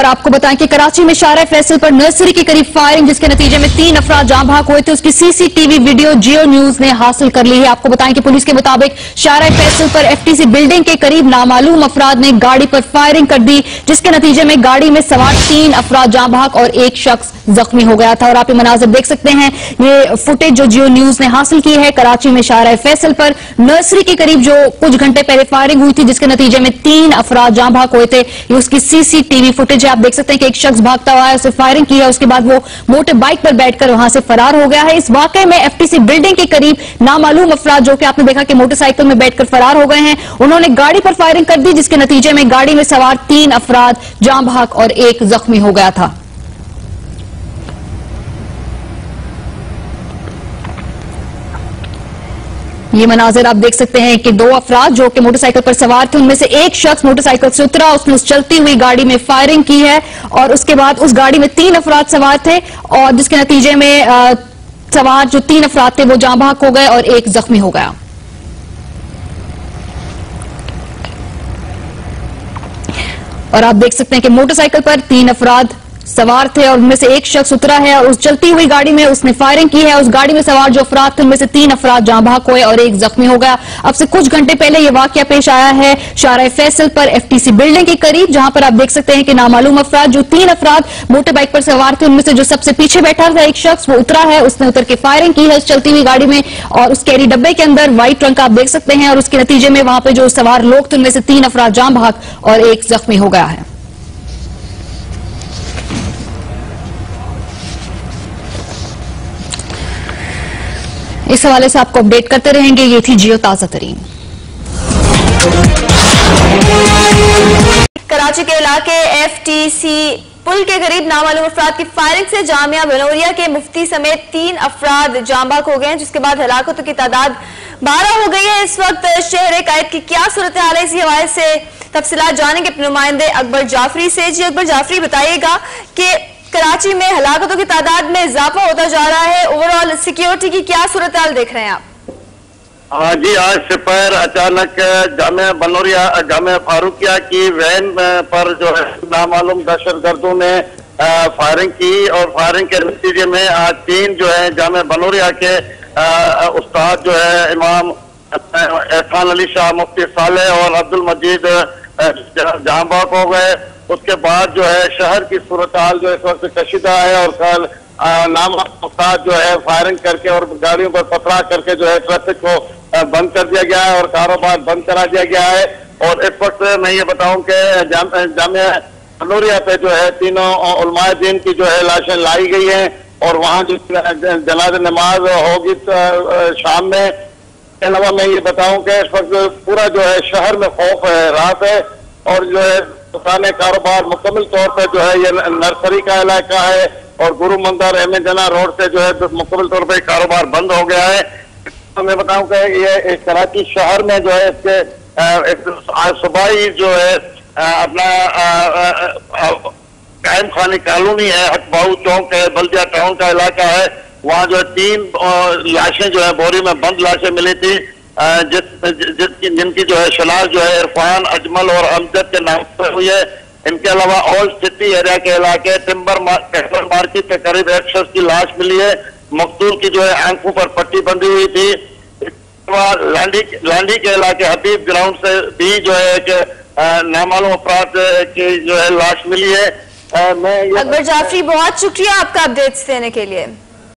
और आपको बताएं कि कराची में शारा फैसल पर नर्सरी के करीब फायरिंग, जिसके नतीजे में 3 अफराद जाँ भाग हुए थे, उसकी सीसीटीवी वीडियो जियो न्यूज ने हासिल कर ली है। आपको बताएं कि पुलिस के मुताबिक शारा फैसल पर एफटीसी बिल्डिंग के करीब नामालूम अफराद ने गाड़ी पर फायरिंग कर दी, जिसके नतीजे में गाड़ी में सवार 3 अफराद जाँ भाग और एक शख्स जख्मी हो गया था। और आप ये मनाजिर देख सकते हैं, ये फुटेज जो जियो न्यूज ने हासिल की है। कराची में शारा फैसल पर नर्सरी के करीब जो कुछ घंटे पहले फायरिंग हुई थी, जिसके नतीजे में 3 अफराद जाँ भाग हुए थे, ये उसकी सीसीटीवी फुटेज है। आप देख सकते हैं कि एक शख्स भागता हुआ है, उसे फायरिंग की है, उसके बाद वो मोटर बाइक पर बैठकर वहां से फरार हो गया है। इस वाकये में एफटीसी बिल्डिंग के करीब नामालूम अफराद, जो कि आपने देखा कि मोटरसाइकिल में बैठकर फरार हो गए हैं, उन्होंने गाड़ी पर फायरिंग कर दी, जिसके नतीजे में गाड़ी में सवार 3 अफराद जाँ भाग और एक जख्मी हो गया था। ये मनाजिर आप देख सकते हैं कि 2 अफराद जो कि मोटरसाइकिल पर सवार थे, उनमें से एक शख्स मोटरसाइकिल से उतरा, उसने उस चलती हुई गाड़ी में फायरिंग की है और उसके बाद उस गाड़ी में 3 अफराद सवार थे और जिसके नतीजे में सवार जो 3 अफराद थे वो जाँ भाग हो गए और एक जख्मी हो गया। और आप देख सकते हैं कि मोटरसाइकिल पर 3 अफराद सवार थे और उनमें से एक शख्स उतरा है और उस चलती हुई गाड़ी में उसने फायरिंग की है। उस गाड़ी में सवार जो अफराद थे, उनमें से 3 अफराद जाँ भाग हुए और एक जख्मी हो गया। अब से कुछ घंटे पहले यह वाकया पेश आया है शारा फैसल पर एफटीसी बिल्डिंग के करीब, जहां पर आप देख सकते हैं कि नामालूम अफराद जो 3 अफराद मोटर बाइक पर सवार थे, उनमें से जो सबसे पीछे बैठा था एक शख्स, वो उतरा है, उसने उतर के फायरिंग की है उस चलती हुई गाड़ी में और उस कैरी डब्बे के अंदर व्हाइट रंग का आप देख सकते हैं और उसके नतीजे में वहां पर जो सवार लोग थे, उनमें से 3 अफराद जाँ भाग और एक जख्मी हो गया है। इस हवाले से आपको अपडेट करते रहेंगे। ये थी जियो ताजा तरीन। कराची के इलाके एफटीसी पुल के करीब नामालूम अफराद की फायरिंग से जामिया बनोरिया के मुफ्ती समेत 3 अफराद जाँ भाग हो गए हैं, जिसके बाद हलाकतों की तादाद 12 हो गई है। इस वक्त शहर कायद की क्या सूरत हाल है, इसी हवाले से तफसीलात जानेंगे अपने नुमाइंदे अकबर जाफरी से। जी अकबर जाफरी, बताइएगा कि कराची में हलाकतों की तादाद में इजाफा होता जा रहा है, ओवरऑल सिक्योरिटी की क्या सूरत हाल देख रहे हैं आप? हाँ जी, आज दोपहर अचानक जामिया बनोरिया जामिया फारूकिया की वैन पर जो है नामालूम दहशतगर्दों ने फायरिंग की और फायरिंग के नतीजे में आज 3 जो है जामिया बनोरिया के उस्ताद जो है इमाम एहसान अली शाह, मुफ्ती साले और अब्दुल मजीद जाँ भाग हो गए। उसके बाद जो है शहर की सूरत हाल जो इस वक्त कशीदा है और कल नामालूम जो है फायरिंग करके और गाड़ियों पर पथरा करके जो है ट्रैफिक को बंद कर दिया गया है और कारोबार बंद करा दिया गया है। और इस वक्त मैं ये बताऊं कि जामिया बनोरिया पे जो है 3 उलमाए दीन की जो है लाशें लाई गई हैं और वहाँ जो जनाज़ा नमाज होगी शाम में। इसके अलावा मैं ये बताऊं कि इस वक्त पूरा जो है शहर में खौफ है, रात है और जो है दुकानें कारोबार मुकम्मल तौर पर जो है ये नर्सरी का इलाका है और गुरु मंदिर एम जना रोड से जो है मुकम्मल तौर पर कारोबार बंद हो गया है। तो मैं बताऊं कि ये कराची शहर में जो है इसके आज सुबह ही जो है अपना कायम खानी कॉलोनी है, हकबाऊ चौक है, बल्दिया टाउन का इलाका है, वहाँ जो है 3 लाशें जो है बोरी में बंद लाशें मिली थी, जिनकी जो है शनाख्त जो है इरफान, अजमल और अमजद के नाम पर हुई है। इनके अलावा ओल्ड सिटी एरिया के इलाके टिम्बर मार्केट के करीब एक शख्स की लाश मिली है, मकतूल की जो है आंखों पर पट्टी बंधी हुई थी। लांडी के इलाके हबीब ग्राउंड से भी जो है एक नामालूम अफराद की जो है लाश मिली है। मैं अकबर जाफरी, बहुत शुक्रिया आपका अपडेट्स देने के लिए।